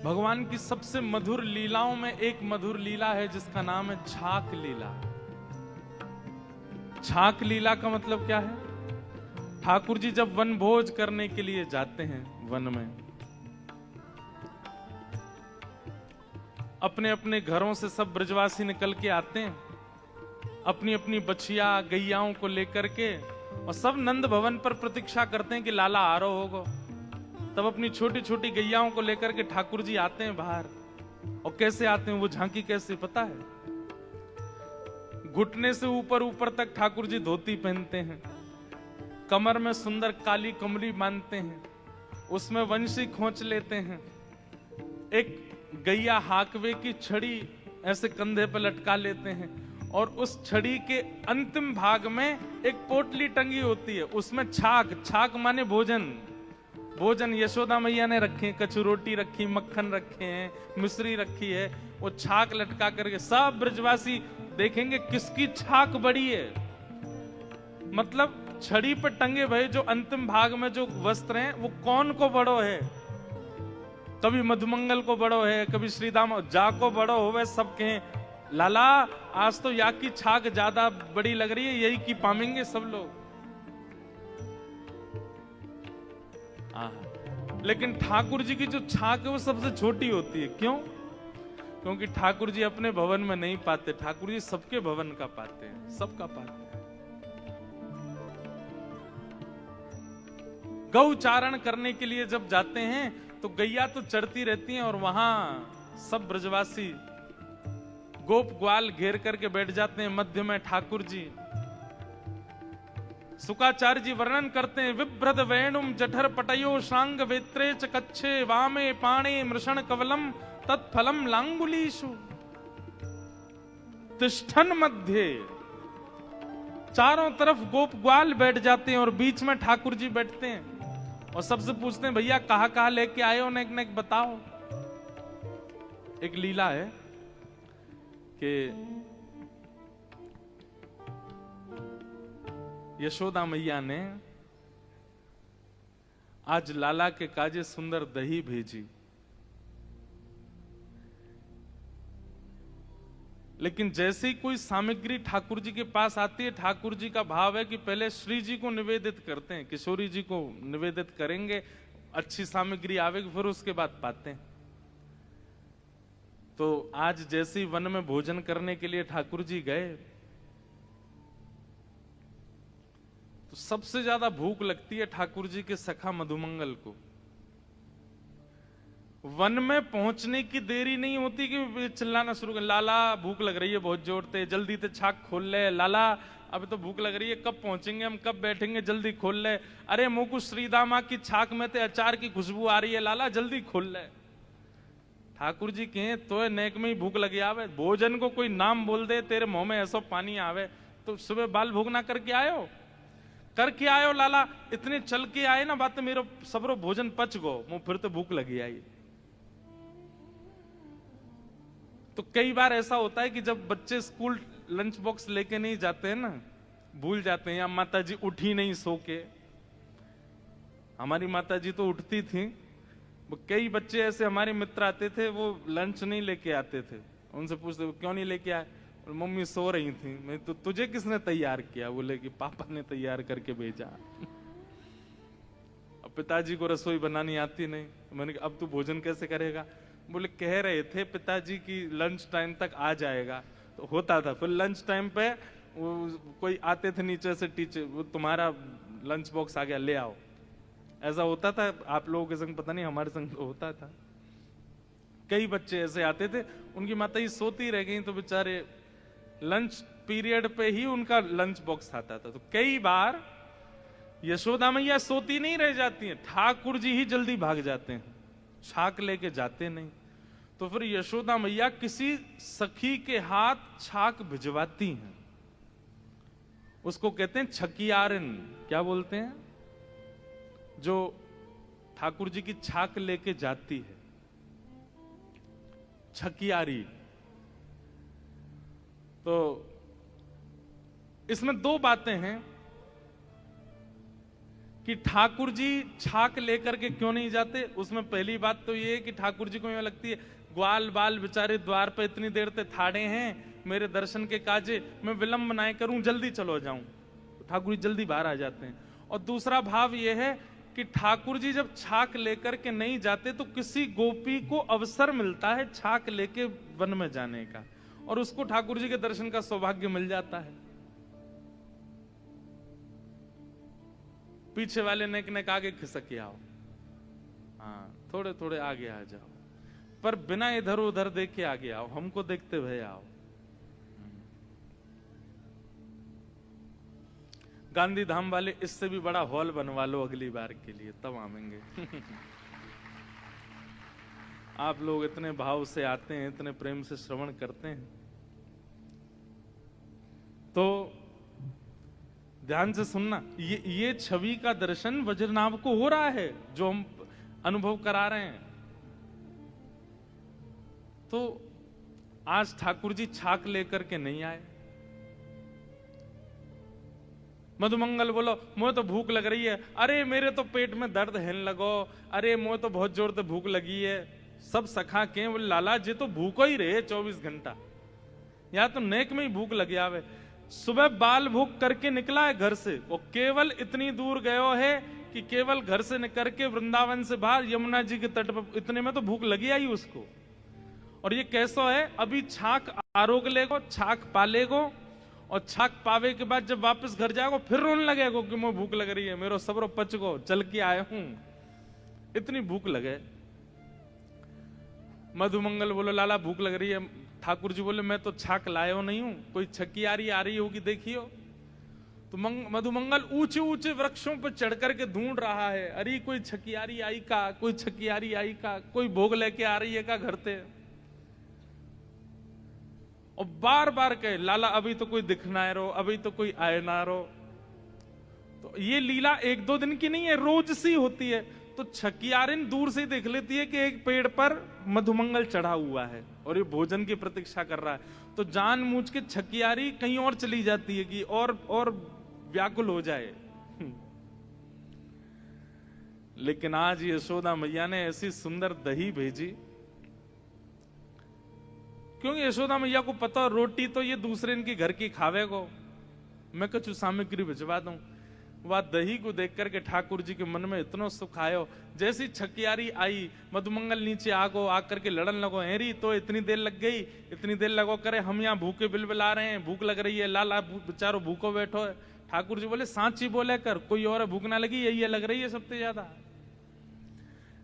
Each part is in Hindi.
भगवान की सबसे मधुर लीलाओं में एक मधुर लीला है जिसका नाम है छाक लीला। छाक लीला का मतलब क्या है? ठाकुर जी जब वन भोज करने के लिए जाते हैं वन में, अपने अपने घरों से सब ब्रजवासी निकल के आते हैं अपनी अपनी बछिया गैयाओं को लेकर के, और सब नंद भवन पर प्रतीक्षा करते हैं कि लाला आ रहा होगा। तब अपनी छोटी छोटी गैयाओं को लेकर के ठाकुर जी आते हैं बाहर। और कैसे आते हैं वो झांकी कैसे पता है? घुटने से ऊपर ऊपर तक ठाकुर जी धोती पहनते हैं, कमर में सुंदर काली कमरी बांधते हैं, उसमें वंशी खोंच लेते हैं, एक गैया हाकवे की छड़ी ऐसे कंधे पर लटका लेते हैं, और उस छड़ी के अंतिम भाग में एक पोटली टंगी होती है, उसमें छाक, छाक माने भोजन, भोजन यशोदा मैया ने रखे, कछु रोटी रखी, मक्खन रखे हैं, मिश्री रखी है, वो छाक लटका करके सब ब्रजवासी देखेंगे किसकी छाक बड़ी है। मतलब छड़ी पर टंगे भय जो अंतिम भाग में जो वस्त्र हैं वो कौन को बड़ो है? कभी मधुमंगल को बड़ो है, कभी श्रीदाम जा को बड़ो होवे, सब कहें लाला आज तो या की छाक ज्यादा बड़ी लग रही है, यही की पामेंगे सब लोग। लेकिन ठाकुर जी की जो छाक है वो सबसे छोटी होती है। क्यों? क्योंकि ठाकुर जी अपने भवन में नहीं पाते, ठाकुर जी सबके भवन का पाते हैं, सबका पाते हैं। गौचारण करने के लिए जब जाते हैं तो गैया तो चढ़ती रहती हैं और वहां सब ब्रजवासी गोप ग्वाल घेर करके बैठ जाते हैं, मध्य में ठाकुर जी। सुकाचार्य जी वर्णन करते हैं, विभ्रद वेणुम जठर पटयो शांग वेत्रे च कच्छे वामे पाणे मृषण कवलम तत्फलम लांगुलीषु तिष्ठन मध्य। चारों तरफ गोप ग्वाल बैठ जाते हैं और बीच में ठाकुर जी बैठते हैं और सबसे पूछते हैं भैया कहां लेके आए हो, नेक नेक बताओ। एक लीला है कि यशोदा मैया ने आज लाला के काजे सुंदर दही भेजी, लेकिन जैसे ही कोई सामग्री ठाकुर जी के पास आती है, ठाकुर जी का भाव है कि पहले श्री जी को निवेदित करते हैं, किशोरी जी को निवेदित करेंगे, अच्छी सामग्री आवेगी फिर उसके बाद पाते हैं। तो आज जैसे ही वन में भोजन करने के लिए ठाकुर जी गए तो सबसे ज्यादा भूख लगती है ठाकुर जी के सखा मधुमंगल को। वन में पहुंचने की देरी नहीं होती कि चिल्लाना शुरू कर, लाला भूख लग रही है बहुत जोर से, जल्दी से छाक खोल ले, लाला अभी तो भूख लग रही है, कब पहुंचेंगे हम, कब बैठेंगे, जल्दी खोल ले, अरे मुकु श्रीदामा की छाक में ते अचार की खुशबू आ रही है, लाला जल्दी खोल ले। ठाकुर जी कहें तो नेक में ही भूख लगी आवे, भोजन को कोई नाम बोल दे तेरे मुंह में ऐसा पानी आवे, तो सुबह बाल भोग ना करके आयो, करके आयो लाला, इतने चल के आए ना बात मेरो सबरो भोजन पच गो, मुंह फिर तो भूख लगी आई। तो कई बार ऐसा होता है कि जब बच्चे स्कूल लंच बॉक्स लेके नहीं जाते हैं ना, भूल जाते हैं, या माता जी उठी नहीं सो के, हमारी माता जी तो उठती थी, कई बच्चे ऐसे हमारे मित्र आते थे वो लंच नहीं लेके आते थे, उनसे पूछते क्यों नहीं लेके आए, और मम्मी सो रही थी। मैं तो तुझे किसने तैयार किया? बोले कि पापा ने तैयार करके भेजा। अब पिताजी को रसोई बनानी आती नहीं, मैंने कहा अब तू भोजन कैसे करेगा? बोले कह रहे थे पिताजी की लंच टाइम तक आ जाएगा, तो होता था। फिर लंच टाइम पे वो कोई आते थे नीचे से, टीचर वो तुम्हारा लंच बॉक्स आ गया ले आओ, ऐसा होता था। आप लोगों के संग पता नहीं, हमारे संग तो होता था। कई बच्चे ऐसे आते थे, उनकी माता ही सोती रह गई तो बेचारे लंच पीरियड पे ही उनका लंच बॉक्स आता था। तो कई बार यशोदा मैया सोती नहीं रह जाती हैं, ठाकुर जी ही जल्दी भाग जाते हैं, छाक लेके जाते नहीं। तो फिर यशोदा मैया किसी सखी के हाथ छाक भिजवाती हैं, उसको कहते हैं छकियारन। क्या बोलते हैं? जो ठाकुर जी की छाक लेके जाती है, छकियारी। तो इसमें दो बातें हैं कि ठाकुर जी छाक लेकर के क्यों नहीं जाते। उसमें पहली बात तो ये है कि ठाकुर जी को ये लगती है ग्वाल बाल बेचारे द्वार पे इतनी देर से ठाड़े हैं मेरे दर्शन के काजे, मैं विलंब ना करूं, जल्दी चलो जाऊं। ठाकुर जी जल्दी बाहर आ जाते हैं। और दूसरा भाव यह है कि ठाकुर जी जब छाक लेकर के नहीं जाते तो किसी गोपी को अवसर मिलता है छाक लेके वन में जाने का, और उसको ठाकुर जी के दर्शन का सौभाग्य मिल जाता है। पीछे वाले नेक नेक आगे खिसक आओ, हाँ थोड़े थोड़े आगे आ जाओ, पर बिना इधर उधर देखे आगे आओ, हमको देखते हुए आओ। गांधी धाम वाले इससे भी बड़ा हॉल बनवा लो अगली बार के लिए, तब आवेंगे। आप लोग इतने भाव से आते हैं, इतने प्रेम से श्रवण करते हैं, तो ध्यान से सुनना। ये छवि का दर्शन वज्रनाभ को हो रहा है जो हम अनुभव करा रहे हैं। तो आज ठाकुर जी छाक लेकर के नहीं आए। मधुमंगल बोलो मुझे तो भूख लग रही है, अरे मेरे तो पेट में दर्द है लगो, अरे मुझे तो बहुत जोर से भूख लगी है। सब सखा के बोले लाला जी तो भूखो ही रहे 24 घंटा, या तो नेक में ही भूख लगी आवे। सुबह बाल भूख करके निकला है घर से, वो केवल इतनी दूर गयो है कि केवल घर से निकल के वृंदावन से बाहर यमुना जी के तट पर, इतने में तो भूख लगी आई उसको। और ये कैसो है, अभी छाक आरोग लेगो, छाक पालेगो, और छाक पावे के बाद जब वापस घर जाएगो फिर रोने लगेगो कि मुझे भूख लग रही है, मेरो सबरो पच गो, चल के आए हूं, इतनी भूख लगे। मधुमंगल बोलो लाला भूख लग रही है। ठाकुर जी बोले मैं तो छाक लायो नहीं हूं, कोई छकियारी आ रही होगी देखियो। तो मधुमंगल ऊंचे ऊंचे वृक्षों पर चढ़ करके ढूंढ रहा है, अरे कोई छकियारी आई का, कोई छकियारी आई का, कोई भोग लेके आ रही है का घर से। और बार बार कहे लाला अभी तो कोई दिख ना रो, अभी तो कोई आए ना रो। तो ये लीला एक दो दिन की नहीं है, रोज सी होती है। तो छकियारिन दूर से देख लेती है कि एक पेड़ पर मधुमंगल चढ़ा हुआ है और ये भोजन की प्रतीक्षा कर रहा है, तो जानबूझ के छकियारी कहीं और चली जाती है कि और व्याकुल हो जाए। लेकिन आज यशोदा मैया ने ऐसी सुंदर दही भेजी, क्योंकि यशोदा मैया को पता रोटी तो ये दूसरे इनके घर की खावे को, मैं कुछ सामग्री भिजवा दूं। वह दही को देख करके ठाकुर जी के मन में इतना सुख आयो। जैसी छकियारी आई, मधुमंगल नीचे आगो, आकर के लड़न लगो, हेरी तो इतनी देर लग गई, इतनी देर लगो करे, हम यहाँ भूखे बिलबिला रहे हैं, भूख लग रही है, लाला बेचारो भूखो बैठो है। ठाकुर जी बोले सांची बोले कर, कोई और भूख ना लगी, यही लग रही है सबसे ज्यादा।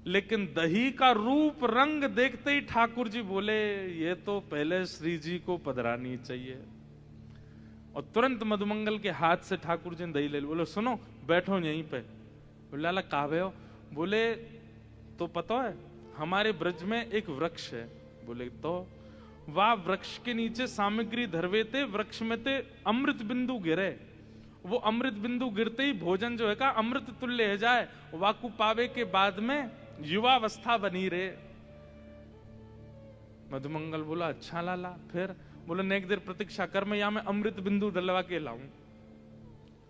लेकिन दही का रूप रंग देखते ही ठाकुर जी बोले ये तो पहले श्री जी को पधरानी चाहिए। और तुरंत मधुमंगल के हाथ से ठाकुर जी ने दही ले ली। बोले सुनो बैठो यहीं पे। बोले लाला कावे हो? बोले तो पता है हमारे ब्रज में एक वृक्ष है। बोले तो वह वृक्ष के नीचे सामग्री धरवे थे, वृक्ष में थे अमृत बिंदु गिरे, वो अमृत बिंदु गिरते ही भोजन जो है का अमृत तुल्य है जाए, वाकु पावे के बाद में युवावस्था बनी रहे। मधुमंगल बोला अच्छा लाला। फिर बोले नेक देर प्रतीक्षा कर, मैं यहां में अमृत बिंदु डलवा के लाऊं।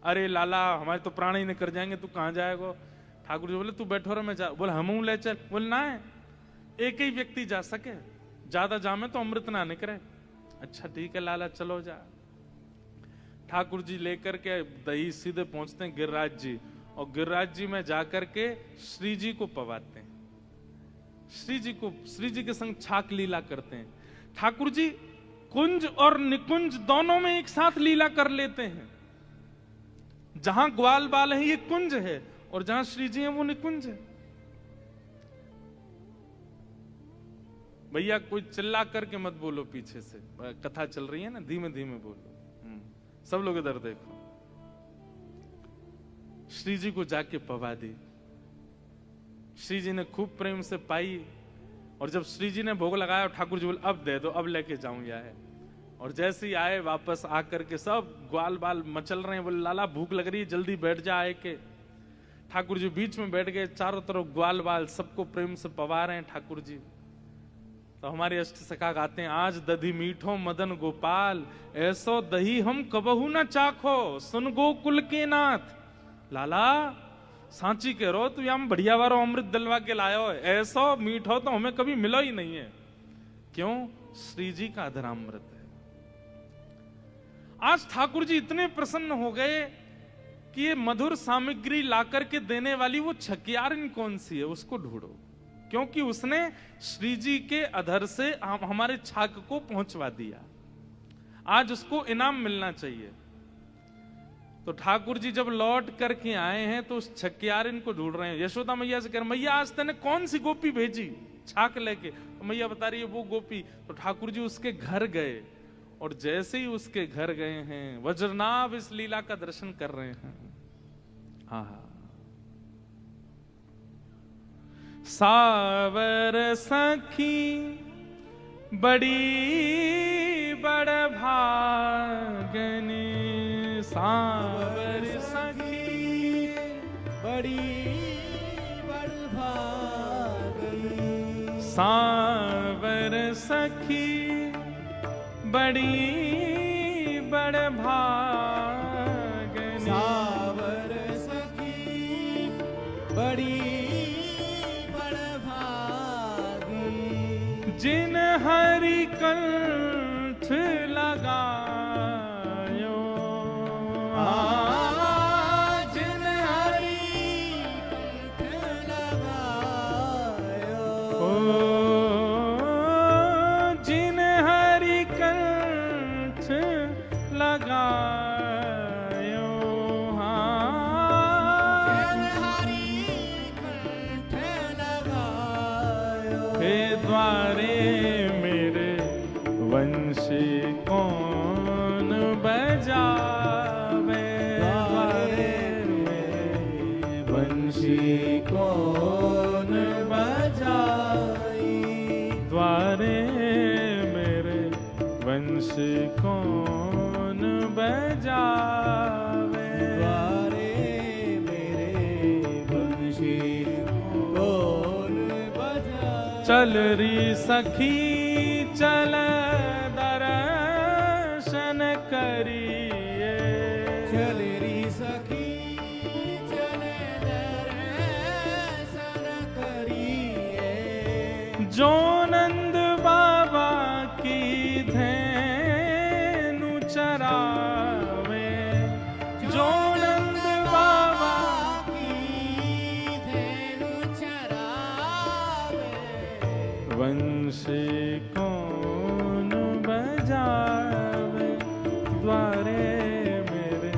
अरे लाला हमारे तो प्राण ही नहीं कर जाएंगे, तू कहां जाएगा? ठाकुर जी बोले तू बैठो रे मैं जा। बोले हम ले चल। बोले ना एक ही व्यक्ति जा सके, ज्यादा जामे तो अमृत ना निकले। अच्छा ठीक है लाला चलो जा। ठाकुर जी लेकर के दही सीधे पहुंचते हैं गिरिराज जी, और गिरिराज जी में जाकर के श्री जी को पवाते हैं, श्री जी के संग छाक लीला करते हैं। ठाकुर जी कुंज और निकुंज दोनों में एक साथ लीला कर लेते हैं। जहां ग्वाल बाल है ये कुंज है, और जहां श्री जी है वो निकुंज है। भैया कोई चिल्ला करके मत बोलो, पीछे से कथा चल रही है ना, धीमे धीमे बोलो। सब लोग इधर देखो। श्री जी को जाके पवा दी। श्री जी ने खूब प्रेम से पाई, और जब श्री जी ने भोग लगाया ठाकुर जी बोले अब दे दो, अब लेके जाऊं यह है। और जैसे ही आए वापस आकर के सब ग्वाल बाल मचल रहे हैं। बोले लाला भूख लग रही है, जल्दी बैठ जा आए के। ठाकुर जी बीच में बैठ गए, चारों तरफ ग्वाल बाल सबको प्रेम से पवा रहे हैं ठाकुर जी। तो हमारे अष्ट सखा गाते हैं आज दधी मीठो मदन गोपाल, ऐसो दही हम कबहू न चाखो, सुन गोकुल के नाथ। लाला सांची कह रहो तू हम बढ़िया वारो अमृत दिलवा के लायो है, ऐसा मीठो तो हमें कभी मिलो ही नहीं है। क्यों? श्री जी का अधरामृत है। आज ठाकुर जी इतने प्रसन्न हो गए कि ये मधुर सामग्री लाकर के देने वाली वो छकियारिन कौन सी है, उसको ढूंढो, क्योंकि उसने श्री जी के अधर से हमारे छाक को पहुंचवा दिया। आज उसको इनाम मिलना चाहिए। तो ठाकुर जी जब लौट करके आए हैं तो उस छकियारिन को ढूंढ रहे हैं। यशोदा मैया से कह रहे, मैया आज तेने कौन सी गोपी भेजी छाक लेके? तो मैया बता रही है वो गोपी। तो ठाकुर जी उसके घर गए, और जैसे ही उसके घर गए हैं वज्रनाभ इस लीला का दर्शन कर रहे हैं। हाँ, सावर सखी बड़ी बड़ भागनी, सावर सखी बड़ी बड़ भागनी, सावर सखी बड़ी बड़ भागनी, सावर सखी बड़ी बड़ भागनी, जिन हरि कंठ लगायो, जिन हरि कंठ लगायो, जिन हरि कंठ लगायो, जिन हरि कंठ लगायो, हे द्वारे मेरे वंशी कौन बजावे, द्वारे मेरे वंशी कौन बजाई, द्वारे मेरे वंशी कौन बजावे, द्वारे मेरे वंशी कौन बजाई, चल री सखी चल दर्शन करिए, चल री सखी चल दर्शन करिए, जो नंद बाबा की धेनु चरावे, जो नंद बाबा की धेनु चरावे, वंशी कौन बजावे, द्वारे मेरे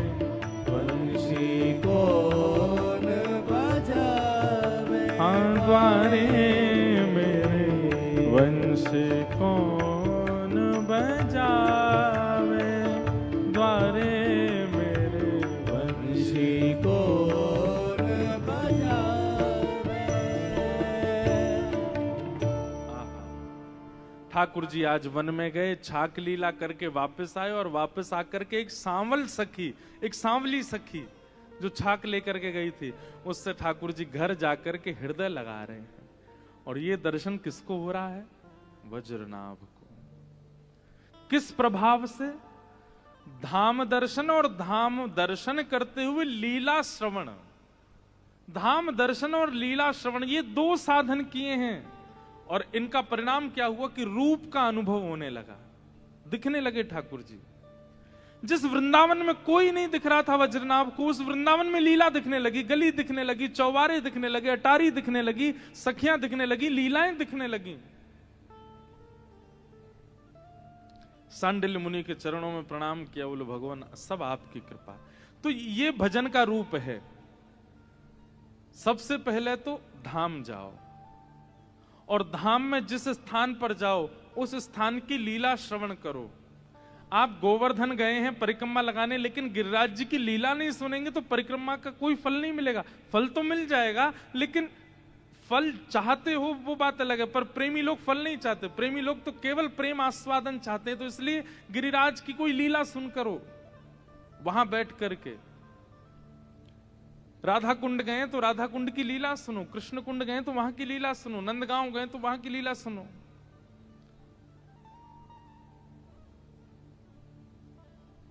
वंशी कौन बजावे, हाँ द्वारे मेरे वंशी कौन बजावे, द्वारे मेरे वंशी कौन बजावे। ठाकुर जी आज वन में गए, छाक लीला करके वापस आए, और वापस आकर के एक सांवल सखी, एक सांवली सखी जो छाक लेकर के गई थी, उससे ठाकुर जी घर जाकर के हृदय लगा रहे हैं। और ये दर्शन किसको हो रहा है? वज्रनाभ को। किस प्रभाव से? धाम दर्शन, और धाम दर्शन करते हुए लीला श्रवण। धाम दर्शन और लीला श्रवण ये दो साधन किए हैं, और इनका परिणाम क्या हुआ कि रूप का अनुभव होने लगा, दिखने लगे ठाकुर जी। जिस वृंदावन में कोई नहीं दिख रहा था वज्रनाभ को, उस वृंदावन में लीला दिखने लगी, गली दिखने लगी, चौबारे दिखने लगे, अटारी दिखने लगी, सखियां दिखने लगी, लीलाएं दिखने लगी। सांडिल्य मुनि के चरणों में प्रणाम किया, बोले भगवान सब आपकी कृपा। तो ये भजन का रूप है। सबसे पहले तो धाम जाओ, और धाम में जिस स्थान पर जाओ उस स्थान की लीला श्रवण करो। आप गोवर्धन गए हैं परिक्रमा लगाने, लेकिन गिरिराज जी की लीला नहीं सुनेंगे तो परिक्रमा का कोई फल नहीं मिलेगा। फल तो मिल जाएगा, लेकिन फल चाहते हो वो बात अलग है, पर प्रेमी लोग फल नहीं चाहते। प्रेमी लोग तो केवल प्रेम आस्वादन चाहते हैं। तो इसलिए गिरिराज की कोई लीला सुन करो वहां बैठ करके। राधा कुंड गए तो राधा कुंड की लीला सुनो, कृष्ण कुंड गए तो वहां की लीला सुनो, नंदगांव गए तो वहां की लीला सुनो।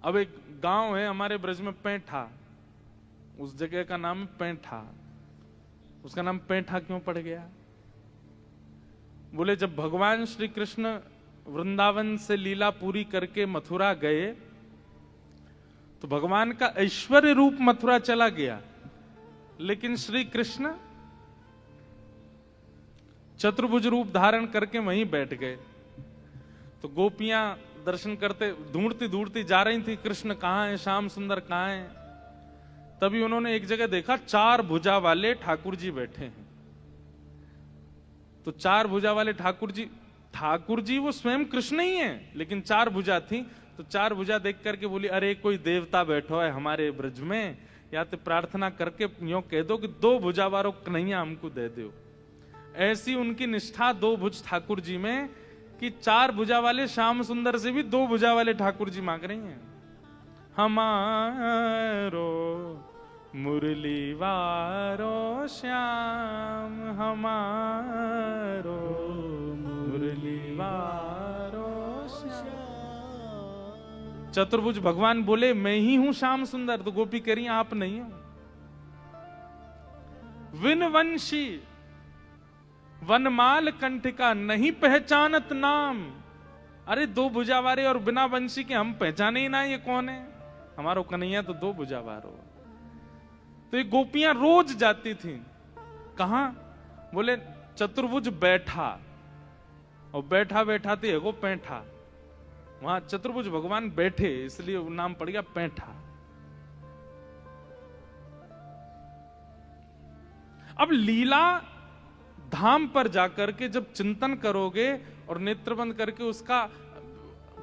अब एक गांव है हमारे ब्रज में, पैठा, उस जगह का नाम है पैठा। उसका नाम पैंठा क्यों पड़ गया? बोले जब भगवान श्री कृष्ण वृंदावन से लीला पूरी करके मथुरा गए तो भगवान का ऐश्वर्य रूप मथुरा चला गया, लेकिन श्री कृष्ण चतुर्भुज रूप धारण करके वहीं बैठ गए। तो गोपियां दर्शन करते ढूंढती ढूंढती जा रही थी, कृष्ण कहाँ है, श्याम सुंदर कहाँ है। तभी उन्होंने एक जगह देखा 4 भुजा वाले ठाकुर जी बैठे हैं। तो 4 भुजा वाले ठाकुर जी वो स्वयं कृष्ण ही है, लेकिन 4 भुजा थी। तो 4 भुजा देख करके बोली, अरे कोई देवता बैठो है हमारे ब्रज में, या तो प्रार्थना करके यूं कह दो कि 2 भुजा वालों कन्हैया हमको दे दो। ऐसी उनकी निष्ठा 2 भुज ठाकुर जी में कि 4 भुजा वाले श्याम सुंदर से भी 2 भुजा वाले ठाकुर जी मांग रही हैं, हमारो मुरली वारो श्याम, हमारो मुरली वारो श्याम। चतुर्भुज भगवान बोले मैं ही हूं श्याम सुंदर। तो गोपी कह रही आप नहीं हो। विनवंशी वनमाल कंठिका नहीं पहचानत नाम। अरे 2 भुजा वाले और बिना वंशी के हम पहचाने ही ना ये कौन है। हमारो कन्हैया तो 2 भुजा वारो। तो ये गोपियां रोज जाती थी कहां? बोले चतुर्भुज बैठा, और बैठा बैठा थे वो पैंठा। वहां चतुर्भुज भगवान बैठे इसलिए नाम पड़ गया पैंठा। अब लीला धाम पर जाकर के जब चिंतन करोगे और नेत्र बंद करके उसका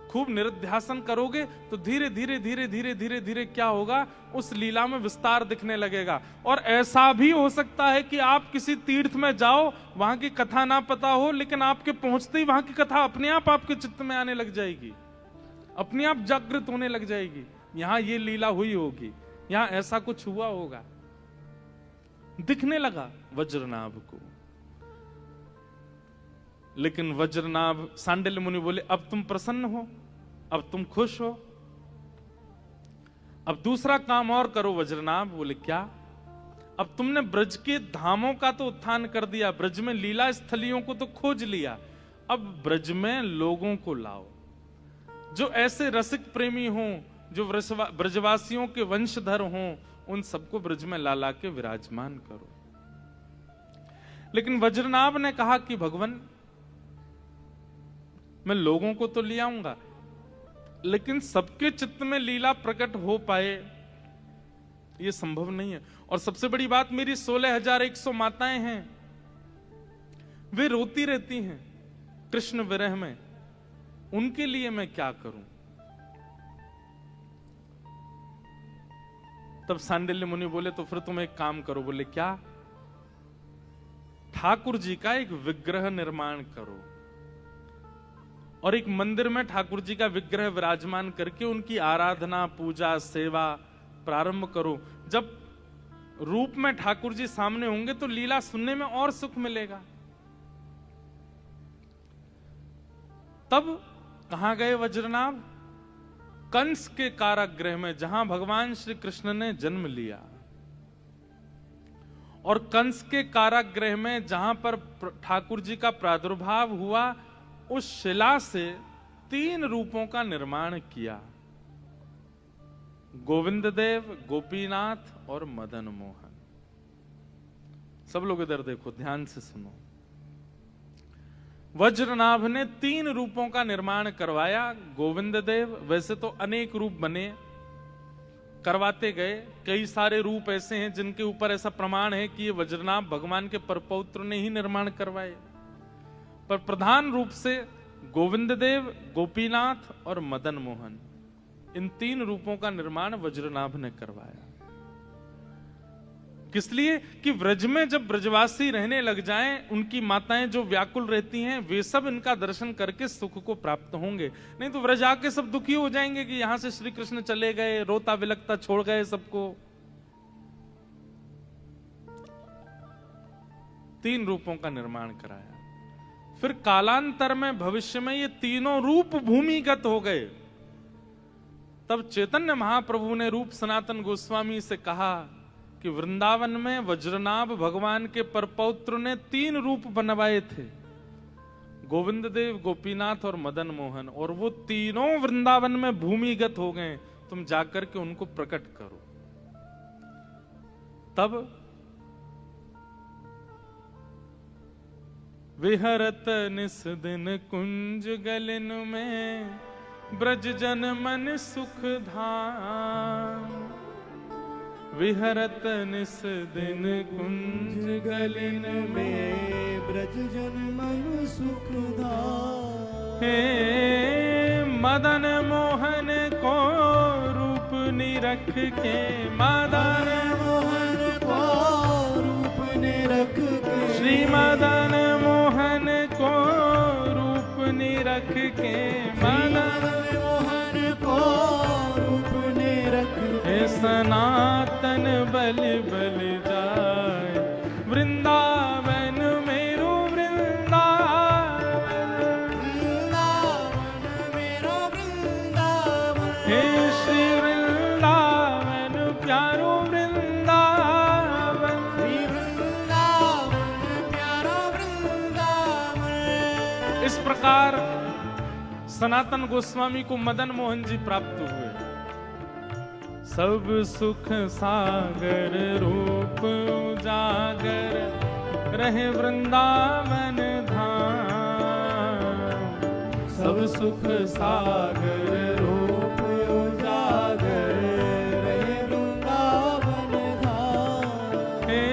खूब निरध्यासन करोगे तो धीरे धीरे धीरे धीरे धीरे धीरे क्या होगा, उस लीला में विस्तार दिखने लगेगा। और ऐसा भी हो सकता है कि आप किसी तीर्थ में जाओ, वहां की कथा ना पता हो, लेकिन आपके पहुंचते ही वहां की कथा अपने आप आपके चित्त में आने लग जाएगी, अपने आप जागृत होने लग जाएगी। यहां ये लीला हुई होगी, यहां ऐसा कुछ हुआ होगा, दिखने लगा वज्रनाभ को। लेकिन वज्रनाभ, सांडिल्य मुनि बोले अब तुम प्रसन्न हो, अब तुम खुश हो, अब दूसरा काम और करो वज्रनाभ। बोले क्या? अब तुमने ब्रज के धामों का तो उत्थान कर दिया, ब्रज में लीला स्थलियों को तो खोज लिया, अब ब्रज में लोगों को लाओ जो ऐसे रसिक प्रेमी हों, जो ब्रजवासियों के वंशधर हों, उन सबको ब्रज में ला ला के विराजमान करो। लेकिन वज्रनाभ ने कहा कि भगवान मैं लोगों को तो ले आऊंगा, लेकिन सबके चित्त में लीला प्रकट हो पाए ये संभव नहीं है। और सबसे बड़ी बात, मेरी 16,100 माताएं हैं, वे रोती रहती हैं कृष्ण विरह में, उनके लिए मैं क्या करूं? तब सांडिल्य मुनि बोले तो फिर तुम एक काम करो। बोले क्या? ठाकुर जी का एक विग्रह निर्माण करो और एक मंदिर में ठाकुर जी का विग्रह विराजमान करके उनकी आराधना, पूजा, सेवा प्रारंभ करो। जब रूप में ठाकुर जी सामने होंगे तो लीला सुनने में और सुख मिलेगा। तब कहां गए वज्रनाभ? कंस के कारागृह में, जहां भगवान श्री कृष्ण ने जन्म लिया। और कंस के कारागृह में जहां पर ठाकुर जी का प्रादुर्भाव हुआ, उस शिला से 3 रूपों का निर्माण किया, गोविंद देव, गोपीनाथ और मदन मोहन। सब लोग इधर देखो, ध्यान से सुनो। वज्रनाभ ने 3 रूपों का निर्माण करवाया। गोविंद देव, वैसे तो अनेक रूप बने, करवाते गए, कई सारे रूप ऐसे हैं जिनके ऊपर ऐसा प्रमाण है कि ये वज्रनाभ भगवान के परपौत्र ने ही निर्माण करवाए। पर प्रधान रूप से गोविंद देव, गोपीनाथ और मदन मोहन, इन 3 रूपों का निर्माण वज्रनाभ ने करवाया। किस लिए? कि व्रज में जब ब्रजवासी रहने लग जाएं, उनकी माताएं जो व्याकुल रहती हैं, वे सब इनका दर्शन करके सुख को प्राप्त होंगे। नहीं तो व्रज आके सब दुखी हो जाएंगे कि यहां से श्री कृष्ण चले गए, रोता विलकता छोड़ गए सबको। 3 रूपों का निर्माण कराया। फिर कालांतर में, भविष्य में ये तीनों रूप भूमिगत हो गए। तब चैतन्य महाप्रभु ने रूप सनातन गोस्वामी से कहा कि वृंदावन में वज्रनाभ भगवान के परपौत्र ने 3 रूप बनवाए थे, गोविंद देव, गोपीनाथ और मदन मोहन, और वो तीनों वृंदावन में भूमिगत हो गए। तुम जाकर के उनको प्रकट करो। तब विहरत निस दिन कुंज गलिन में, ब्रज जन मन सुख धाम। विहरत निस दिन कुंज गलिन में, ब्रज जन मन सुख धाम। हे मदन मोहन को रूप निरख के, मदन मोहन को रूप निरख के, श्री मदन मोहन को रूप निरख के, मदन मोहन को रूप निरख हे सनातन बल बल जाए, वृंदावन मेरो वृंदावन, वृंदावन मेरो वृंदावन। हे श्री वृंदावन प्यारो वृंदावन, श्री वृंदावन प्यारो वृंदावन। इस प्रकार सनातन गोस्वामी को मदन मोहन जी प्राप्त हुए। सब सुख सागर रूप उजागर, रहे वृंदावन धाम। सब सुख सागर रूप उजागर, रहे वृंदावन धाम। हे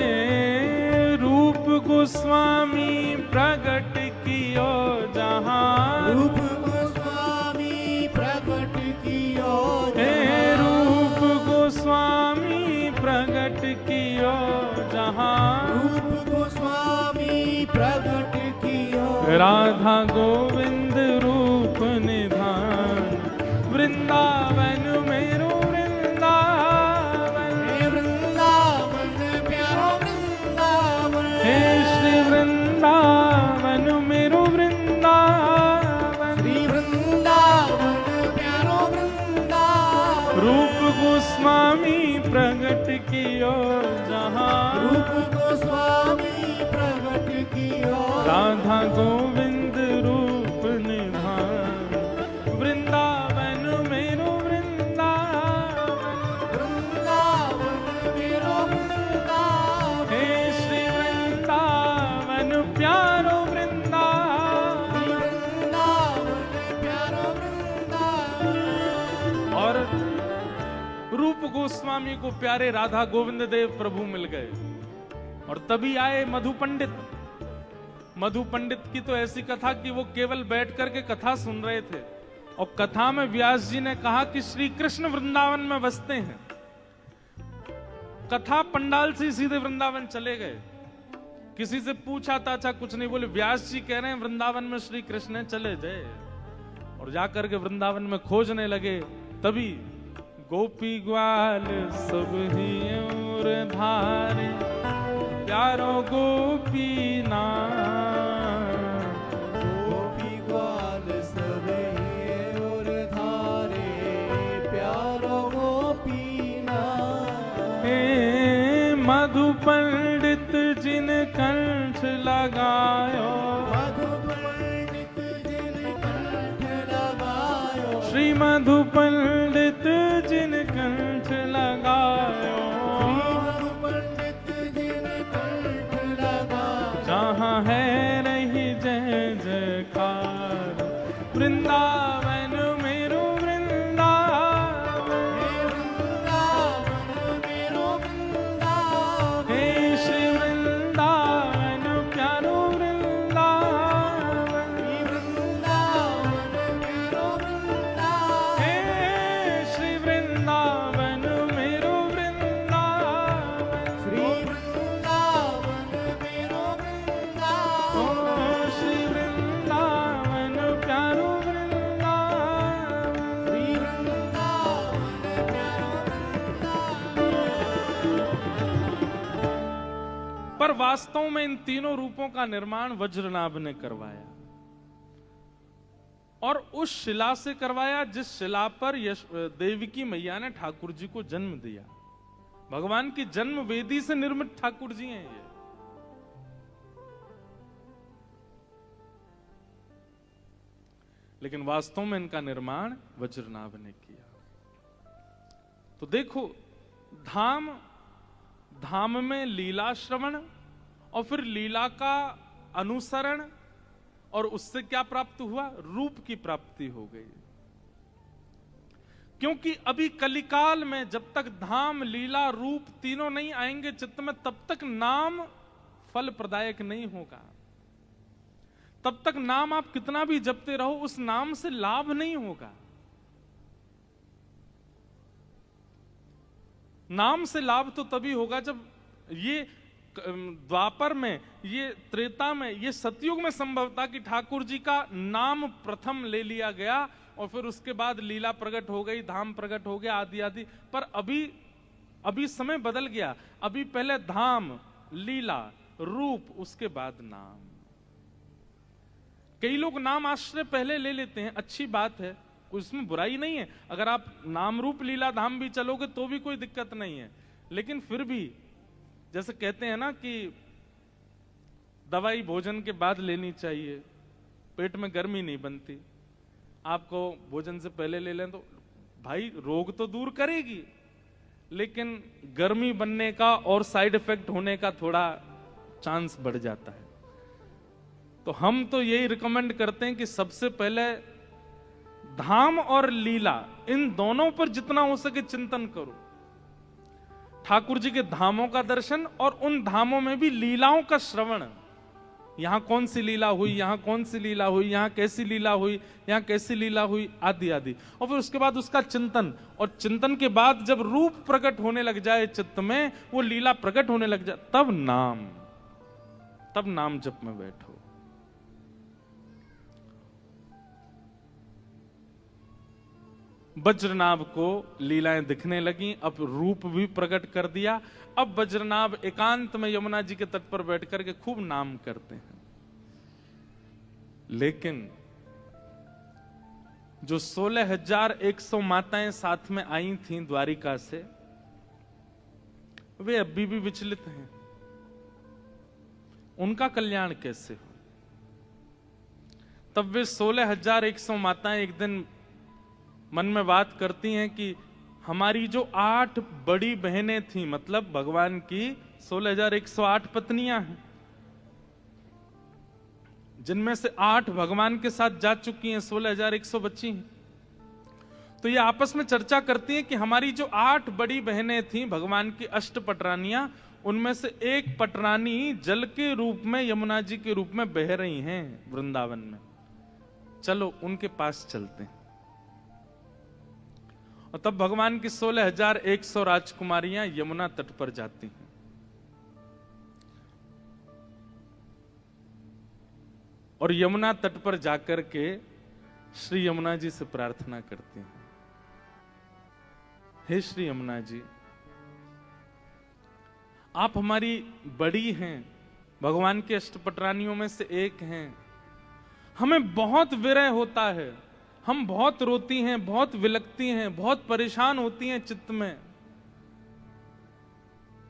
रूप गोस्वामी प्रगट कियो जहां, रूप गोस्वामी प्रगट कियो हे जहां। रूप गोस्वामी प्रगट कियो जहां। रूप गोस्वामी प्रगट कियो राधा गोविंद रूप निधान, वृंदावन मेरो वृंदावन। हे वृंदावन प्यारो वृंदावन। हे श्री वृंदावन मेरो वृंदावन। श्री वृंदावन प्यारो वृंदावन। रूप गोस्वामी प्रगट कियो जहां, रूप गोस्वामी प्रगट कियो राधा गोविंद रूप निधान, वृंदावन मेरो वृंदावन। वृंदावन मेरो वृंदावन। हे श्री वृंदावन प्यारो वृंदावन। श्री वृंदावन प्यारो वृंदावन। और रूप गोस्वामी को प्यारे राधा गोविंद देव प्रभु मिल गए, और तभी आए मधु पंडित। मधु पंडित की तो ऐसी कथा कि वो केवल बैठ करके कथा सुन रहे थे, और कथा में व्यास जी ने कहा कि श्री कृष्ण वृंदावन में बसते हैं। कथा पंडाल से सीधे वृंदावन चले गए। किसी से पूछा ताछा कुछ नहीं, बोले व्यास जी कह रहे हैं वृंदावन में श्री कृष्ण है, चले जाए। और जाकर के वृंदावन में खोजने लगे। तभी गोपी ग्वाल सब ही और धारे, प्यारो गोपी नाम। गोपी ग्वाल सब ये और धारे, प्यारो गोपी नाम। हे मधु पंडित जिन कंठ लगायो, मधु पंडित जिन कंठ लगायो। श्री मधु पंडित जिन कंठ लगायो। मधु पंडित जिन कंठ लगायो। जहाँ है रही जय जयकार, वृंदावन मेरो वृंदावन। हे वृंदावन मेरो वृंदावन। हे श्री वृंदावन प्यारो वृंदावन। श्री वृंदावन प्यारो वृंदावन। हे श्री वृंदावन मेरो वृंदावन। श्री वृंदावन मेरो वृंदावन। ओ श्री वृंदावन प्यारो वृंदावन। श्री वृंदावन प्यारो वृंदावन। पर वास्तव में इन तीनों रूपों का निर्माण वज्रनाभ ने करवाया, और उस शिला से करवाया जिस शिला पर देवकी मैया ने ठाकुर जी को जन्म दिया। भगवान की जन्म वेदी से निर्मित ठाकुर जी हैं ये। लेकिन वास्तव में इनका निर्माण वज्रनाभ ने किया। तो देखो, धाम में लीला श्रवण और फिर लीला का अनुसरण, और उससे क्या प्राप्त हुआ? रूप की प्राप्ति हो गई। क्योंकि अभी कलिकाल में जब तक धाम, लीला, रूप तीनों नहीं आएंगे चित्त में, तब तक नाम फल प्रदायक नहीं होगा। तब तक नाम आप कितना भी जपते रहो, उस नाम से लाभ नहीं होगा। नाम से लाभ तो तभी होगा जब ये द्वापर में, ये त्रेता में, ये सतयुग में संभव था कि ठाकुर जी का नाम प्रथम ले लिया गया और फिर उसके बाद लीला प्रकट हो गई, धाम प्रकट हो गया, आदि आदि। पर अभी समय बदल गया। अभी पहले धाम, लीला, रूप, उसके बाद नाम। कई लोग नाम आश्रय पहले ले लेते हैं, अच्छी बात है, उसमें बुराई नहीं है। अगर आप नाम, रूप, लीला, धाम भी चलोगे तो भी कोई दिक्कत नहीं है। लेकिन फिर भी जैसे कहते हैं ना कि दवाई भोजन के बाद लेनी चाहिए, पेट में गर्मी नहीं बनती। आपको भोजन से पहले ले लें तो भाई रोग तो दूर करेगी, लेकिन गर्मी बनने का और साइड इफेक्ट होने का थोड़ा चांस बढ़ जाता है। तो हम तो यही रिकमेंड करते हैं कि सबसे पहले धाम और लीला, इन दोनों पर जितना हो सके चिंतन करो। ठाकुर जी के धामों का दर्शन और उन धामों में भी लीलाओं का श्रवण। यहां कौन सी लीला हुई, यहां कौन सी लीला हुई, यहां कैसी लीला हुई, यहां कैसी लीला हुई, आदि आदि। और फिर उसके बाद उसका चिंतन, और चिंतन के बाद जब रूप प्रकट होने लग जाए चित्त में, वो लीला प्रकट होने लग जाए, तब नाम जप में बैठो। वज्रनाभ को लीलाएं दिखने लगी, अब रूप भी प्रकट कर दिया। अब वज्रनाभ एकांत में यमुना जी के तट पर बैठ करके खूब नाम करते हैं। लेकिन जो 16,100 माताएं साथ में आई थीं द्वारिका से, वे अभी भी विचलित हैं। उनका कल्याण कैसे हो? तब वे 16,100 माताएं एक दिन मन में बात करती हैं कि हमारी जो 8 बड़ी बहनें थीं, मतलब भगवान की 16,108 पत्नियां हैं, जिनमें से 8 भगवान के साथ जा चुकी हैं, 16,100 बची हैं। तो ये आपस में चर्चा करती हैं कि हमारी जो 8 बड़ी बहनें थीं भगवान की अष्टपटरानियां, उनमें से एक पटरानी जल के रूप में, यमुना जी के रूप में बह रही हैं वृंदावन में। चलो उनके पास चलते हैं। और तब भगवान की 16,100 राजकुमारियां यमुना तट पर जाती हैं। और यमुना तट पर जाकर के श्री यमुना जी से प्रार्थना करती हैं, हे श्री यमुना जी, आप हमारी बड़ी हैं, भगवान की अष्टपटरानियों में से एक हैं। हमें बहुत विरह होता है, हम बहुत रोती हैं, बहुत विलकती हैं, बहुत परेशान होती हैं चित्त में।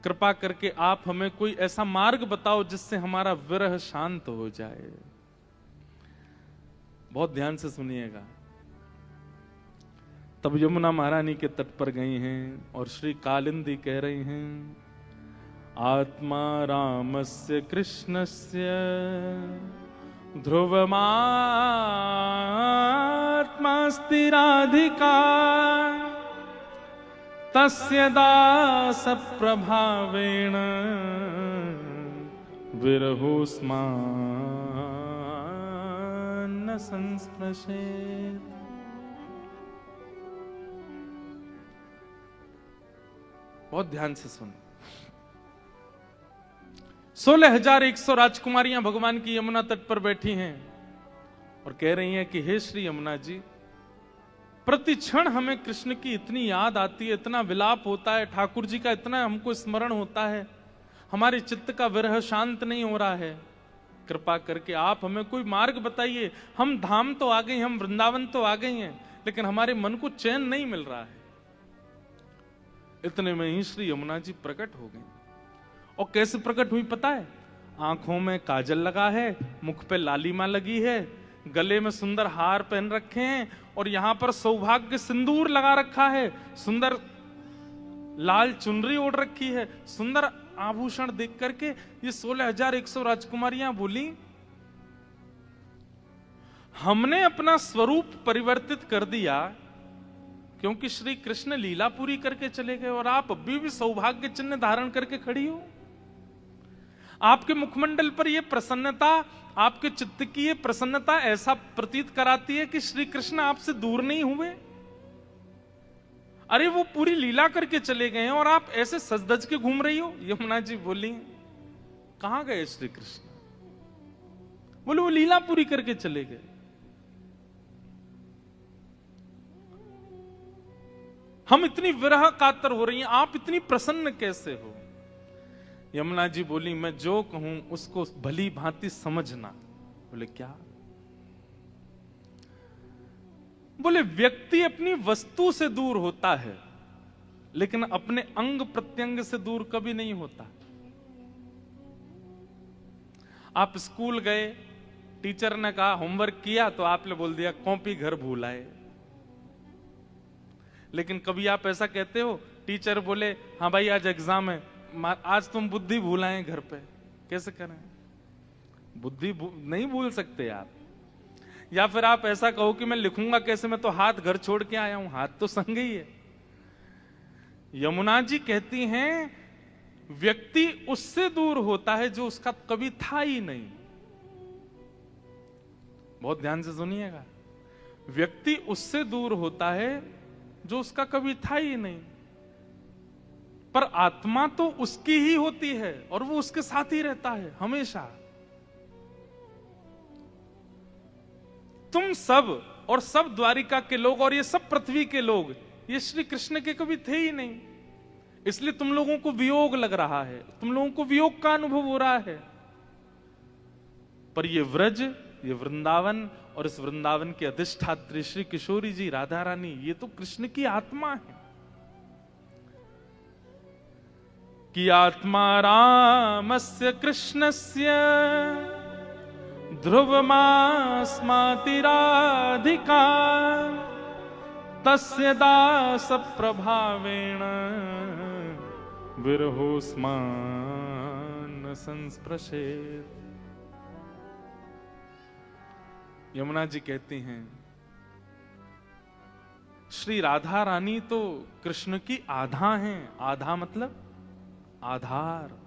कृपा करके आप हमें कोई ऐसा मार्ग बताओ जिससे हमारा विरह शांत हो जाए। बहुत ध्यान से सुनिएगा। तब यमुना महारानी के तट पर गई हैं और श्री कालिंदी कह रही हैं, आत्मा रामस्य कृष्णस्य ध्रुवमात्मास्ति राधिका तस्य दास प्रभावेण विरहोस्मान् न संस्पृशेत्। बहुत ध्यान से सुन। 16,100 राजकुमारियां भगवान की यमुना तट पर बैठी हैं और कह रही हैं कि हे श्री यमुना जी, प्रति क्षण हमें कृष्ण की इतनी याद आती है, इतना विलाप होता है, ठाकुर जी का इतना हमको स्मरण होता है, हमारे चित्त का विरह शांत नहीं हो रहा है। कृपा करके आप हमें कोई मार्ग बताइए। हम धाम तो आ गए, हम वृंदावन तो आ गए हैं, लेकिन हमारे मन को चैन नहीं मिल रहा है। इतने में ही श्री यमुना जी प्रकट हो गई। और कैसे प्रकट हुई पता है? आंखों में काजल लगा है, मुख पे लालिमा लगी है, गले में सुंदर हार पहन रखे हैं और यहां पर सौभाग्य सिंदूर लगा रखा है, सुंदर लाल चुनरी ओढ़ रखी है, सुंदर आभूषण देख करके ये 16,100 राजकुमारियां बोली, हमने अपना स्वरूप परिवर्तित कर दिया क्योंकि श्री कृष्ण लीला पूरी करके चले गए और आप अभी भी सौभाग्य चिन्ह धारण करके खड़ी हो। आपके मुखमंडल पर यह प्रसन्नता, आपके चित्त की यह प्रसन्नता ऐसा प्रतीत कराती है कि श्री कृष्ण आपसे दूर नहीं हुए। अरे वो पूरी लीला करके चले गए हैं और आप ऐसे सज-धज के घूम रही हो। यमुना जी बोली, कहां गए श्री कृष्ण? बोले वो लीला पूरी करके चले गए। हम इतनी विरह कातर हो रही हैं, आप इतनी प्रसन्न कैसे हो? यमुना जी बोली, मैं जो कहूं उसको भली भांति समझना। बोले क्या? बोले व्यक्ति अपनी वस्तु से दूर होता है लेकिन अपने अंग प्रत्यंग से दूर कभी नहीं होता। आप स्कूल गए, टीचर ने कहा होमवर्क किया तो आपने बोल दिया कॉपी घर भूल आए। लेकिन कभी आप ऐसा कहते हो, टीचर बोले हाँ भाई आज एग्जाम है, आज तुम बुद्धि भूल आए घर पे, कैसे करें? बुद्धि नहीं भूल सकते आप। या फिर आप ऐसा कहो कि मैं लिखूंगा कैसे, मैं तो हाथ घर छोड़ के आया हूं, हाथ तो संग ही है। यमुना जी कहती हैं व्यक्ति उससे दूर होता है जो उसका कभी था ही नहीं। बहुत ध्यान से सुनिएगा, व्यक्ति उससे दूर होता है जो उसका कभी था ही नहीं, पर आत्मा तो उसकी ही होती है और वो उसके साथ ही रहता है हमेशा। तुम सब और सब द्वारिका के लोग और ये सब पृथ्वी के लोग ये श्री कृष्ण के कभी थे ही नहीं, इसलिए तुम लोगों को वियोग लग रहा है, तुम लोगों को वियोग का अनुभव हो रहा है। पर ये व्रज, ये वृंदावन और इस वृंदावन की अधिष्ठात्री श्री किशोरी जी राधा रानी, ये तो कृष्ण की आत्मा है। कि आत्मा रामस्य कृष्णस्य ध्रुवमास्माति राधिका तस्य दास प्रभावेण विरहोस्मान संस्पृशेत। यमुना जी कहती हैं श्री राधा रानी तो कृष्ण की आधा हैं। आधा मतलब आधार।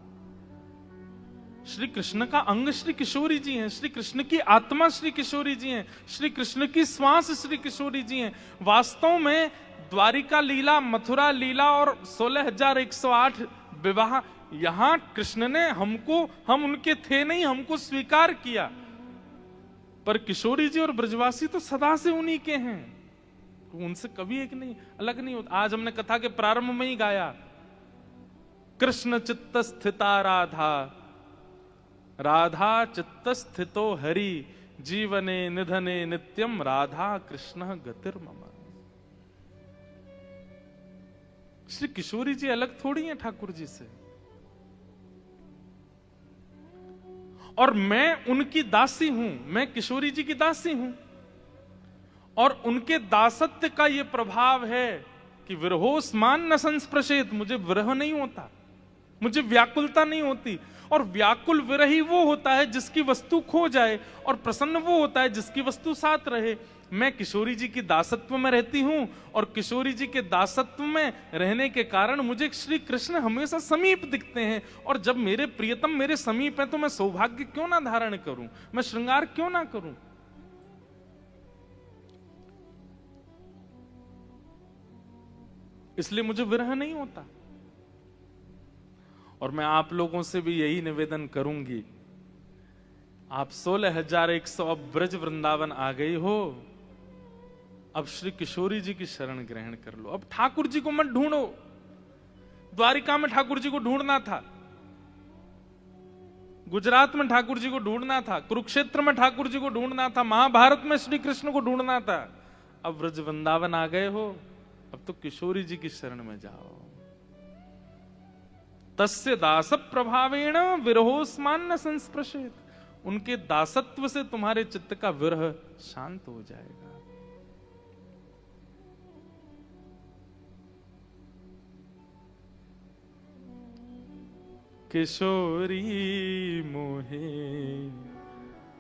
श्री कृष्ण का अंग श्री किशोरी जी हैं, श्री कृष्ण की आत्मा श्री किशोरी जी हैं, श्री कृष्ण की श्वास श्री किशोरी जी हैं। वास्तव में द्वारिका लीला, मथुरा लीला और 16,108 विवाह, यहां कृष्ण ने हमको, हम उनके थे नहीं, हमको स्वीकार किया। पर किशोरी जी और ब्रजवासी तो सदा से उन्हीं के हैं, उनसे कभी एक नहीं अलग नहीं होता। आज हमने कथा के प्रारंभ में ही गाया, कृष्ण चित्त स्थिता राधा, राधा चित्त स्थितो हरि, जीवने निधने नित्यम राधा कृष्ण गतिर्मम। श्री किशोरी जी अलग थोड़ी हैं ठाकुर जी से, और मैं उनकी दासी हूं, मैं किशोरी जी की दासी हूं। और उनके दासत्व का यह प्रभाव है कि विरहोस्मान न संस्पृशेत, मुझे विरह नहीं होता, मुझे व्याकुलता नहीं होती। और व्याकुल विरही वो होता है जिसकी वस्तु खो जाए, और प्रसन्न वो होता है जिसकी वस्तु साथ रहे। मैं किशोरी जी की दासत्व में रहती हूं और किशोरी जी के दासत्व में रहने के कारण मुझे श्री कृष्ण हमेशा समीप दिखते हैं। और जब मेरे प्रियतम मेरे समीप हैं तो मैं सौभाग्य क्यों ना धारण करूं, मैं श्रृंगार क्यों ना करूं। इसलिए मुझे विरह नहीं होता। और मैं आप लोगों से भी यही निवेदन करूंगी, आप 16,100 अब ब्रज वृंदावन आ गई हो, अब श्री किशोरी जी की शरण ग्रहण कर लो। अब ठाकुर जी को मत ढूंढो। द्वारिका में ठाकुर जी को ढूंढना था, गुजरात में ठाकुर जी को ढूंढना था, कुरुक्षेत्र में ठाकुर जी को ढूंढना था, महाभारत में श्री कृष्ण को ढूंढना था। अब ब्रज वृंदावन आ गए हो, अब तो किशोरी जी की शरण में जाओ। तस्य दास प्रभावेण विरहोस्मान न संस्पृशेत। उनके दासत्व से तुम्हारे चित्त का विरह शांत हो जाएगा। किशोरी मोहे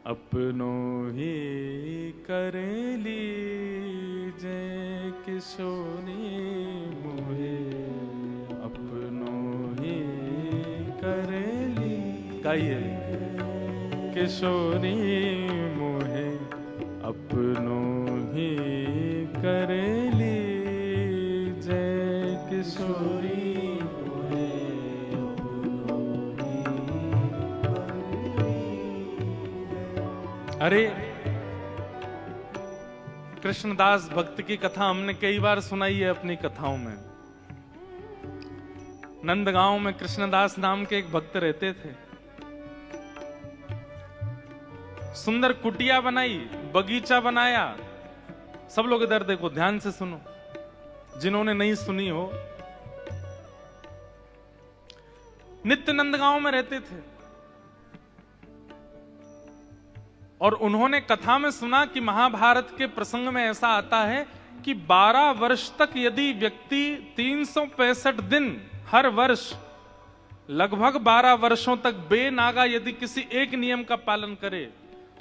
अपनो ही कर लीजे, किशोरी मोहे अपनो ही कर ली। गाइए। किशोरी मोहे अपनो ही कर लीजे, किशोरी मोहे अपनो ही। अरे कृष्णदास भक्त की कथा हमने कई बार सुनाई है अपनी कथाओं में। नंदगांव में कृष्णदास नाम के एक भक्त रहते थे। सुंदर कुटिया बनाई, बगीचा बनाया। सब लोग इधर देखो, ध्यान से सुनो, जिन्होंने नहीं सुनी हो। नित्य नंदगांव में रहते थे और उन्होंने कथा में सुना कि महाभारत के प्रसंग में ऐसा आता है कि 12 वर्ष तक यदि व्यक्ति 365 दिन हर वर्ष लगभग 12 वर्षों तक बेनागा यदि किसी एक नियम का पालन करे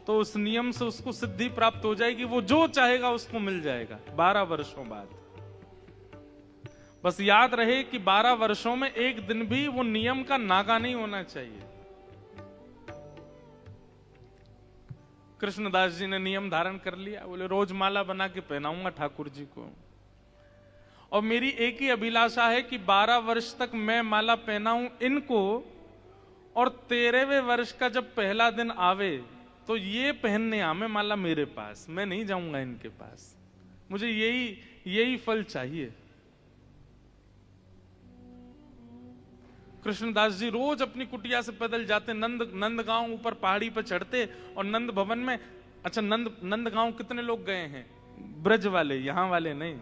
तो उस नियम से उसको सिद्धि प्राप्त हो जाएगी। वो जो चाहेगा उसको मिल जाएगा 12 वर्षों बाद। बस याद रहे कि 12 वर्षों में एक दिन भी वो नियम का नागा नहीं होना चाहिए। कृष्णदास जी ने नियम धारण कर लिया। बोले रोज माला बना के पहनाऊंगा ठाकुर जी को, और मेरी एक ही अभिलाषा है कि 12 वर्ष तक मैं माला पहनाऊं इनको, और 13वें वर्ष का जब पहला दिन आवे तो ये पहनने आवे माला मेरे पास, मैं नहीं जाऊंगा इनके पास। मुझे यही फल चाहिए। कृष्णदास जी रोज अपनी कुटिया से पैदल जाते, नंदगांव ऊपर पहाड़ी पर चढ़ते और नंद भवन में। अच्छा, नंदगांव कितने लोग गए हैं? ब्रज वाले, यहां वाले नहीं।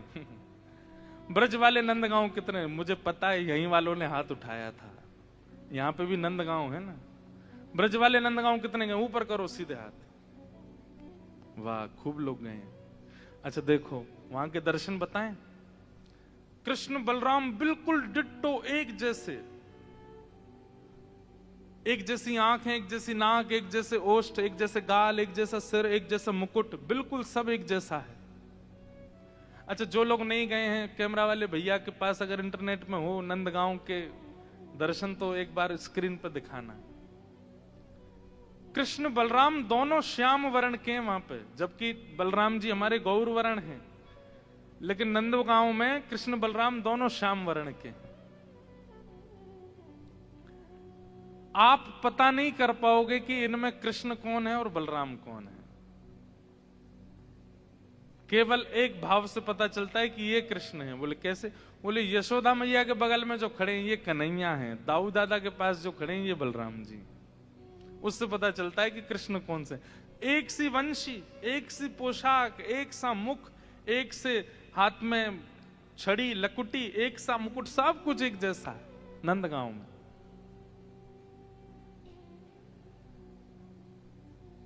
ब्रज वाले नंदगांव कितने? मुझे पता है, यहीं वालों ने हाथ उठाया था। यहां पे भी नंदगांव है ना। ब्रज वाले नंदगांव कितने गए? ऊपर करो सीधे हाथ। वाह, खूब लोग गए हैं। अच्छा देखो, वहां के दर्शन बताएं। कृष्ण बलराम बिल्कुल डिट्टो, एक जैसे, एक जैसी आंखें, एक जैसी नाक, एक जैसे ओष्ठ, एक जैसे गाल, एक जैसा सिर, एक जैसा मुकुट, बिल्कुल सब एक जैसा है। अच्छा, जो लोग नहीं गए हैं, कैमरा वाले भैया के पास अगर इंटरनेट में हो नंदगांव के दर्शन, तो एक बार स्क्रीन पर दिखाना। कृष्ण बलराम दोनों श्याम वर्ण के हैं वहां पे, जबकि बलराम जी हमारे गौर वर्ण हैं, लेकिन नंदगांव में कृष्ण बलराम दोनों श्याम वर्ण के हैं। आप पता नहीं कर पाओगे कि इनमें कृष्ण कौन है और बलराम कौन है। केवल एक भाव से पता चलता है कि ये कृष्ण है। बोले कैसे? बोले यशोदा मैया के बगल में जो खड़े हैं ये कन्हैया हैं, दाऊ दादा के पास जो खड़े हैं ये बलराम जी। उससे पता चलता है कि कृष्ण कौन से। एक सी वंशी, एक सी पोशाक, एक सा मुख, एक से हाथ में छड़ी लकुटी, एक सा मुकुट, सब कुछ एक जैसा है नंदगांव में।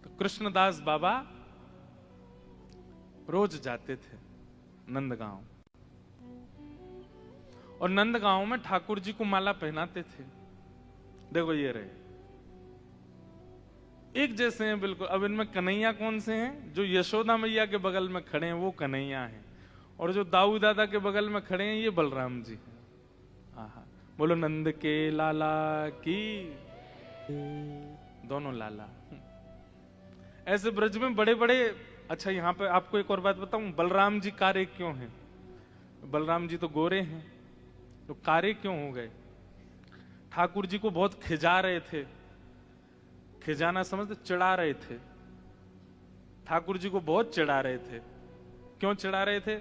तो कृष्णदास बाबा रोज जाते थे नंदगांव, और नंदगांव में ठाकुर जी को माला पहनाते थे। देखो ये रहे, एक जैसे हैं बिल्कुल। अब इनमें कन्हैया कौन से हैं? जो यशोदा मैया के बगल में खड़े हैं वो कन्हैया हैं, और जो दाऊ दादा के बगल में खड़े हैं ये बलराम जी हैं। आहा, बोलो नंद के लाला की। दोनों लाला ऐसे ब्रज में बड़े बड़े। अच्छा, यहाँ पे आपको एक और बात बताऊं, बलराम जी कारे क्यों हैं? बलराम जी तो गोरे हैं, तो कारे क्यों हो गए? ठाकुर जी को बहुत खिजा रहे थे। खिजाना समझते? चिढ़ा रहे थे। ठाकुर जी को बहुत चिढ़ा रहे थे। क्यों चिढ़ा रहे थे?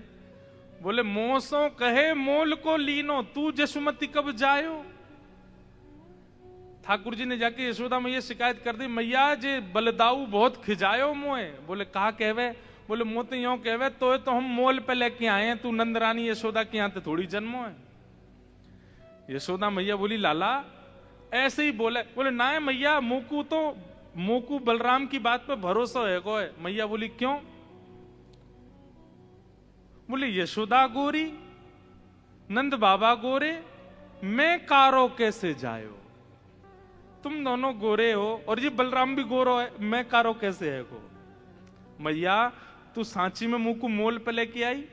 बोले मोसो कहे मोल को लीनो, तू जसुमती कब जायो। ठाकुर जी ने जाके यशोदा मैया शिकायत कर दी, मैया जे बलदाऊ बहुत खिजायो मोए। बोले कहा कहवे? बोले मो तो यो कहवे, तो हम मोल पे लेके आए हैं, तू नंद रानी यशोदा के यहाँ थोड़ी जन्मो है। यशोदा मैया बोली लाला ऐसे ही बोले, बोले ना है मैया, मोकू बलराम की बात पे भरोसा है को है। मैया बोली क्यों? बोले यशोदा गोरी, नंद बाबा गोरे, मैं कारो कैसे जायो? तुम दोनों गोरे हो और ये बलराम भी गोरो है, मैं कारो कैसे है को? मैया तू सांची में मुंह को मोल पे लेके आई।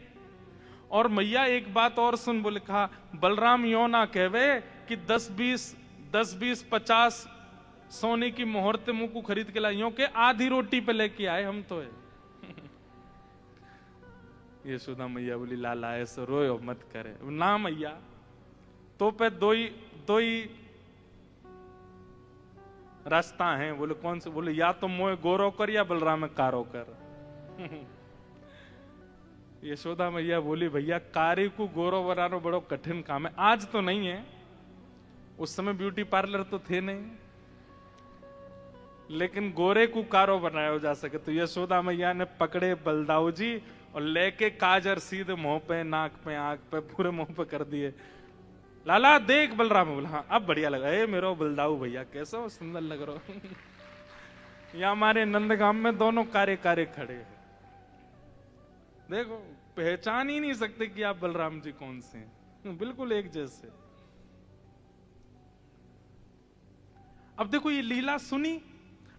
और मैया एक बात और सुन, बोले कहा बलराम यो ना कहवे कि 10-20 50 सोने की मुहूर्त मुंह को खरीद के लाइयों के आधी रोटी पे लेके आए हम तो है। यशोदा मैया बोली लाला ऐसे रोयो मत करे ना मैया, तो पे दो ही रास्ता है। बोले कौन से? बोले या तो मोए गोरो कर या बलराम कारो कर। यशोदा मैया बोली भैया कारी को गोरो बनाना बड़ो कठिन काम है। आज तो नहीं है, उस समय ब्यूटी पार्लर तो थे नहीं, लेकिन गोरे को कारो बनाया जा सके। तो यशोदा मैया ने पकड़े बलदाऊ जी और लेके काजर सीधे मुंह पे, नाक पे, आंख पे, पूरे मुंह पे कर दिए। लाला देख बलराम। बोला हाँ अब बढ़िया लगा। ए मेरो बलदाऊ भैया कैसा हो, सुंदर लग रहा हो। या हमारे नंदगाम में दोनों कारे खड़े हैं, देखो पहचान ही नहीं सकते कि आप बलराम जी कौन से हैं, बिल्कुल एक जैसे। अब देखो ये लीला सुनी।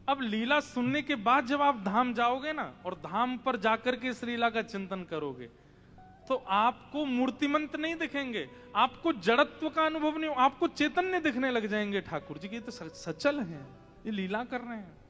अब लीला सुनने के बाद जब आप धाम जाओगे ना और धाम पर जाकर के इस लीला का चिंतन करोगे तो आपको मूर्तिमंत नहीं दिखेंगे, आपको जड़त्व का अनुभव नहीं, आपको चैतन्य दिखने लग जाएंगे। ठाकुर जी की तो सचल हैं, ये लीला कर रहे हैं।